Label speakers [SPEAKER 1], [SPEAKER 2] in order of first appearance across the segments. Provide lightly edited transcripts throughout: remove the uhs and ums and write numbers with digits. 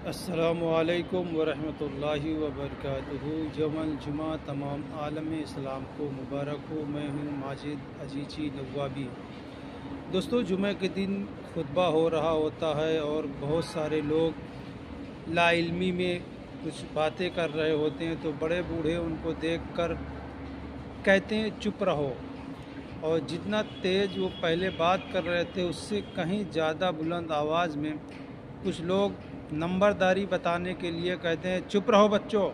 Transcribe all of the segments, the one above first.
[SPEAKER 1] السلام علیکم ورحمۃ اللہ وبرکاتہ۔ یوم الجمعہ تمام عالم اسلام کو مبارک ہو۔ میں ہوں ماجد عزیزی نوابی۔ دوستو، جمعہ کے دن خطبہ ہو رہا ہوتا ہے اور بہت سارے لوگ لا علمی میں کچھ باتیں کر رہے ہوتے ہیں، تو بڑے بوڑھے ان کو دیکھ کر کہتے ہیں چپ رہو، اور جتنا تیز وہ پہلے بات کر رہے تھے اس سے کہیں زیادہ بلند آواز میں کچھ لوگ نمبرداری بتانے کے لیے کہتے ہیں چپ رہو بچوں،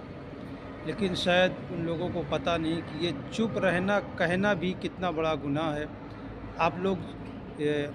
[SPEAKER 1] لیکن شاید ان لوگوں کو پتہ نہیں کہ یہ چپ رہنا کہنا بھی کتنا بڑا گناہ ہے۔ آپ لوگ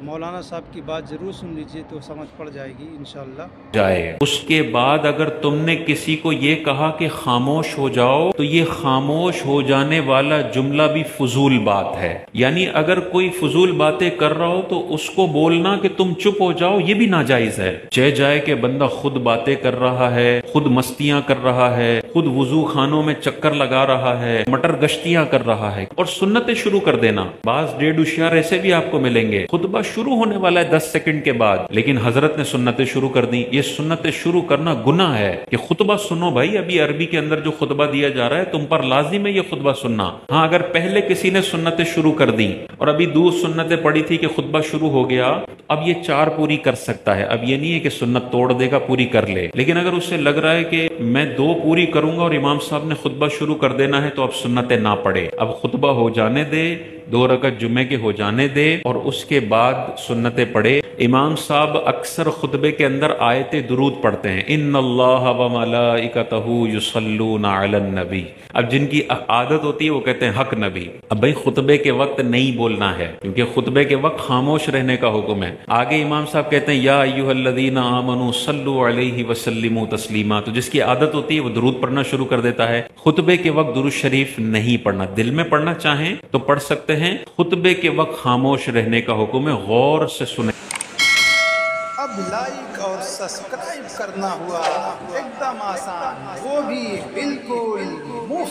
[SPEAKER 1] مولانا صاحب کی بات ضرور سن لیجئے تو سمجھ پڑ جائے گی انشاءاللہ۔
[SPEAKER 2] جائے اس کے بعد اگر تم نے کسی کو یہ کہا کہ خاموش ہو جاؤ، تو یہ خاموش ہو جانے والا جملہ بھی فضول بات ہے۔ یعنی اگر کوئی فضول باتیں کر رہا ہو تو اس کو بولنا کہ تم چپ ہو جاؤ، یہ بھی ناجائز ہے۔ چہ جائے کہ بندہ خود باتیں کر رہا ہے، خود مستیاں کر رہا ہے، خود وضو خانوں میں چکر لگا رہا ہے، مٹر گشتیاں کر رہا ہے، اور سنتیں شروع کر دینا۔ بعض ڈیڑھ ہوشیار ایسے بھی آپ کو ملیں گے، خطبہ شروع ہونے والا ہے 10 سیکنڈ کے بعد، لیکن حضرت نے سنتیں شروع کر دی۔ یہ سنتیں شروع کرنا گناہ ہے کہ خطبہ سنو بھائی، ابھی عربی کے اندر جو خطبہ دیا جا رہا ہے تم پر لازم ہے یہ خطبہ سننا۔ ہاں، اگر پہلے کسی نے سنتیں شروع کر دی اور ابھی دو سنتیں پڑھی تھی کہ خطبہ شروع ہو گیا، اب یہ 4 پوری کر سکتا ہے۔ اب یہ نہیں ہے کہ سنت توڑ دے گا، پوری کر لے، لیکن اگر اسے لگ رہا ہے کہ میں 2 پوری کروں گا اور امام صاحب نے خطبہ شروع کر دینا ہے، تو اب سنتیں نہ پڑھے، اب خطبہ ہو جانے دے، 2 رکعت جمعے کے ہو جانے دے، اور اس کے بعد سنتیں پڑھے۔ امام صاحب اکثر خطبے کے اندر آیت درود پڑھتے ہیں، ان اللہ وملائکتہ یصلون علی النبی۔ اب جن کی عادت ہوتی ہے وہ کہتے ہیں حق نبی۔ اب بھائی خطبے کے وقت نہیں بولنا ہے، کیونکہ خطبے کے وقت خاموش رہنے کا حکم ہے۔ آگے امام صاحب کہتے ہیں یا ایھا الذین آمنوا صلوا علیہ وسلموا تسلیما، تو جس کی عادت ہوتی ہے وہ درود پڑھنا شروع کر دیتا ہے۔ خطبے کے وقت درود شریف نہیں پڑھنا، دل میں پڑھنا چاہیں تو پڑھ سکتے ہیں، خطبے کے وقت خاموش رہنے کا حکم ہے، غور سے سنیں۔
[SPEAKER 1] اب لائک اور سبسکرائب کرنا ہوا ایک دم آسان، وہ بھی بالکل مفت۔